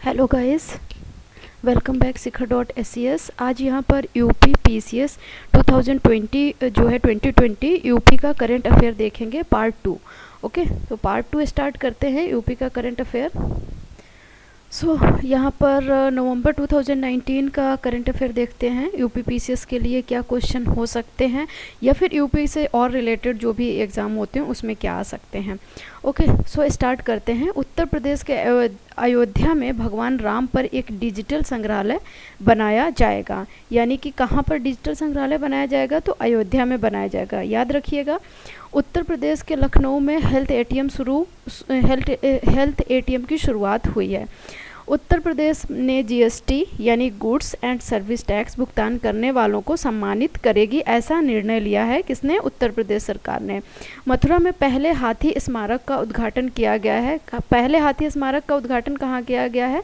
Hello guys, welcome back शिखर.SES। आज यहाँ पर यूपी पीसीएस 2020 जो है 2020 यूपी का करंट अफेयर देखेंगे पार्ट 2। ओके, तो पार्ट 2 स्टार्ट करते हैं यूपी का करंट अफेयर। यहाँ पर नवंबर 2019 का करंट अफेयर देखते हैं। यूपी पीसीएस के लिए क्या क्वेश्चन हो सकते हैं या फिर यूपी से और रिलेटेड जो भी एग्ज़ाम होते हैं उसमें क्या आ सकते हैं। ओके, स्टार्ट करते हैं। उत्तर प्रदेश के अयोध्या में भगवान राम पर एक डिजिटल संग्रहालय बनाया जाएगा। यानी कि कहाँ पर डिजिटल संग्रहालय बनाया जाएगा? तो अयोध्या में बनाया जाएगा, याद रखिएगा। उत्तर प्रदेश के लखनऊ में हेल्थ एटीएम की शुरुआत हुई है। उत्तर प्रदेश ने जीएसटी यानी गुड्स एंड सर्विस टैक्स भुगतान करने वालों को सम्मानित करेगी, ऐसा निर्णय लिया है। किसने? उत्तर प्रदेश सरकार ने। मथुरा में पहले हाथी स्मारक का उद्घाटन किया गया है। पहले हाथी स्मारक का उद्घाटन कहाँ किया गया है?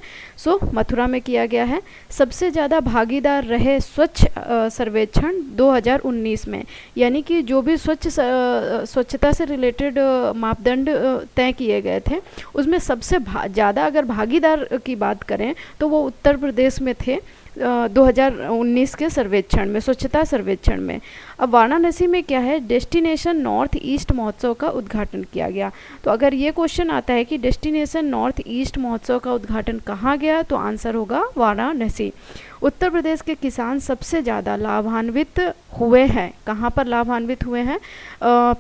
मथुरा में किया गया है। सबसे ज़्यादा भागीदार रहे स्वच्छ सर्वेक्षण 2019 में। यानी कि जो भी स्वच्छता से रिलेटेड मापदंड तय किए गए थे उसमें सबसे ज़्यादा अगर भागीदार की बात करें तो वो उत्तर प्रदेश में थे 2019 के सर्वेक्षण में, स्वच्छता सर्वेक्षण में। अब वाराणसी में क्या है? डेस्टिनेशन नॉर्थ ईस्ट महोत्सव का उद्घाटन किया गया। तो अगर ये क्वेश्चन आता है कि डेस्टिनेशन नॉर्थ ईस्ट महोत्सव का उद्घाटन कहाँ गया, तो आंसर होगा वाराणसी। उत्तर प्रदेश के किसान सबसे ज़्यादा लाभान्वित हुए हैं। कहाँ पर लाभान्वित हुए हैं?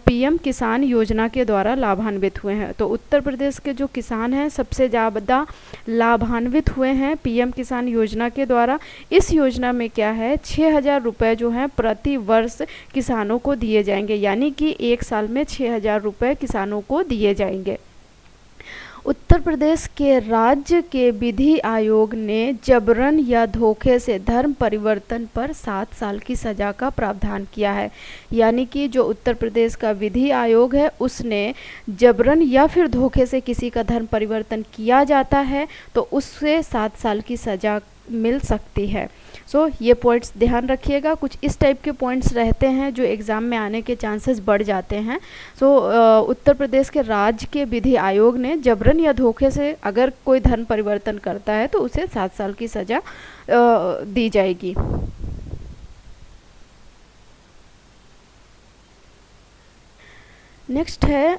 पीएम किसान योजना के द्वारा लाभान्वित हुए हैं। तो उत्तर प्रदेश के जो किसान हैं सबसे ज़्यादा लाभान्वित हुए हैं पीएम किसान योजना के द्वारा। इस योजना में क्या है? 6,000 रुपये जो हैं प्रति वर्ष किसानों को दिए जाएंगे। यानी कि एक साल में 6,000 रुपये किसानों को दिए जाएंगे। उत्तर प्रदेश के राज्य के विधि आयोग ने जबरन या धोखे से धर्म परिवर्तन पर 7 साल की सज़ा का प्रावधान किया है। यानी कि जो उत्तर प्रदेश का विधि आयोग है उसने जबरन या फिर धोखे से किसी का धर्म परिवर्तन किया जाता है तो उससे 7 साल की सज़ा मिल सकती है। ये पॉइंट्स ध्यान रखिएगा। कुछ इस टाइप के पॉइंट्स रहते हैं जो एग्ज़ाम में आने के चांसेस बढ़ जाते हैं। उत्तर प्रदेश के राज्य के विधि आयोग ने जबरन या धोखे से अगर कोई धर्म परिवर्तन करता है तो उसे 7 साल की सज़ा दी जाएगी। नेक्स्ट है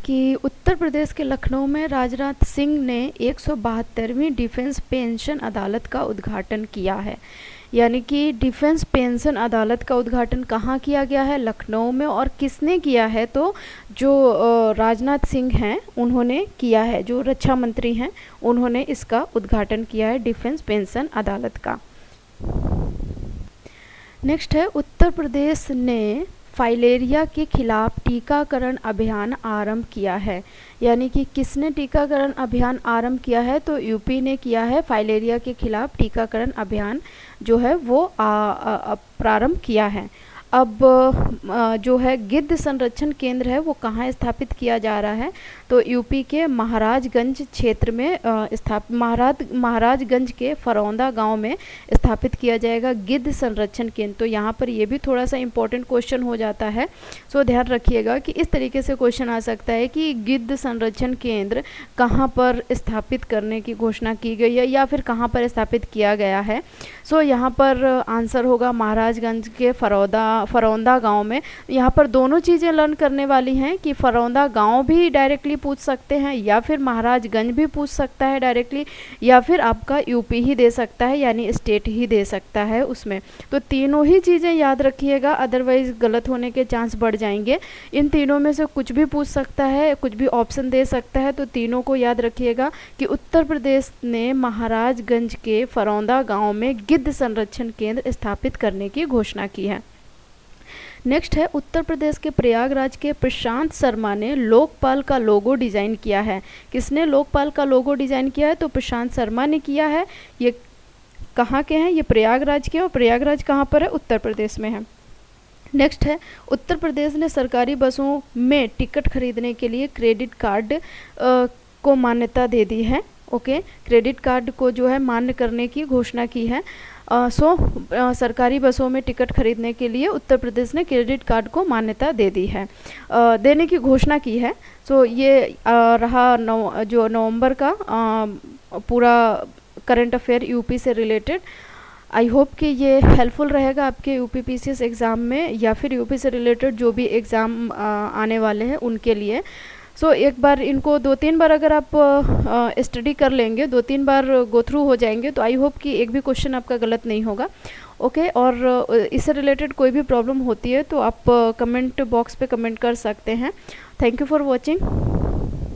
कि उत्तर प्रदेश के लखनऊ में राजनाथ सिंह ने 172वीं डिफेंस पेंशन अदालत का उद्घाटन किया है। यानी कि डिफेंस पेंशन अदालत का उद्घाटन कहाँ किया गया है? लखनऊ में। और किसने किया है? तो जो राजनाथ सिंह हैं उन्होंने किया है, जो रक्षा मंत्री हैं उन्होंने इसका उद्घाटन किया है, डिफेंस पेंशन अदालत का। नेक्स्ट है उत्तर प्रदेश ने फाइलेरिया के खिलाफ टीकाकरण अभियान आरंभ किया है। यानी कि किसने टीकाकरण अभियान आरंभ किया है? तो यूपी ने किया है। फाइलेरिया के खिलाफ टीकाकरण अभियान जो है वो प्रारंभ किया है। अब जो है गिद्ध संरक्षण केंद्र है वो कहाँ स्थापित किया जा रहा है? तो यूपी के महाराजगंज क्षेत्र में महाराजगंज के फरौंदा गांव में स्थापित किया जाएगा गिद्ध संरक्षण केंद्र। तो यहाँ पर ये भी थोड़ा सा इम्पोर्टेंट क्वेश्चन हो जाता है। ध्यान रखिएगा कि इस तरीके से क्वेश्चन आ सकता है कि गिद्ध संरक्षण केंद्र कहाँ पर स्थापित करने की घोषणा की गई है या फिर कहाँ पर स्थापित किया गया है। यहाँ पर आंसर होगा महाराजगंज के फरौंदा गांव में। यहाँ पर दोनों चीज़ें लर्न करने वाली हैं कि फरौंदा गांव भी डायरेक्टली पूछ सकते हैं या फिर महाराजगंज भी पूछ सकता है डायरेक्टली, या फिर आपका यूपी ही दे सकता है यानी स्टेट ही दे सकता है उसमें। तो तीनों ही चीज़ें याद रखिएगा, अदरवाइज गलत होने के चांस बढ़ जाएंगे। इन तीनों में से कुछ भी पूछ सकता है, कुछ भी ऑप्शन दे सकता है। तो तीनों को याद रखिएगा कि उत्तर प्रदेश ने महाराजगंज के फरौंदा गाँव में गिद्ध संरक्षण केंद्र स्थापित करने की घोषणा की है। नेक्स्ट है उत्तर प्रदेश के प्रयागराज के प्रशांत शर्मा ने लोकपाल का लोगो डिज़ाइन किया है। किसने लोकपाल का लोगो डिज़ाइन किया है? तो प्रशांत शर्मा ने किया है। ये कहाँ के हैं? ये प्रयागराज के। और प्रयागराज कहाँ पर है? उत्तर प्रदेश में है। नेक्स्ट है उत्तर प्रदेश ने सरकारी बसों में टिकट खरीदने के लिए क्रेडिट कार्ड को मान्यता दे दी है। ओके, क्रेडिट कार्ड को जो है मान्य करने की घोषणा की है। सरकारी बसों में टिकट खरीदने के लिए उत्तर प्रदेश ने क्रेडिट कार्ड को मान्यता दे दी है, देने की घोषणा की है। ये रहा जो नवंबर का पूरा करंट अफेयर यूपी से रिलेटेड। आई होप कि ये हेल्पफुल रहेगा आपके यूपी पीसीएस एग्ज़ाम में या फिर यूपी से रिलेटेड जो भी एग्ज़ाम आने वाले हैं उनके लिए। सो एक बार इनको 2-3 बार अगर आप स्टडी कर लेंगे, 2-3 बार गो थ्रू हो जाएंगे, तो आई होप कि एक भी क्वेश्चन आपका गलत नहीं होगा। ओके और इससे रिलेटेड कोई भी प्रॉब्लम होती है तो आप कमेंट बॉक्स पे कमेंट कर सकते हैं। Thank you for watching.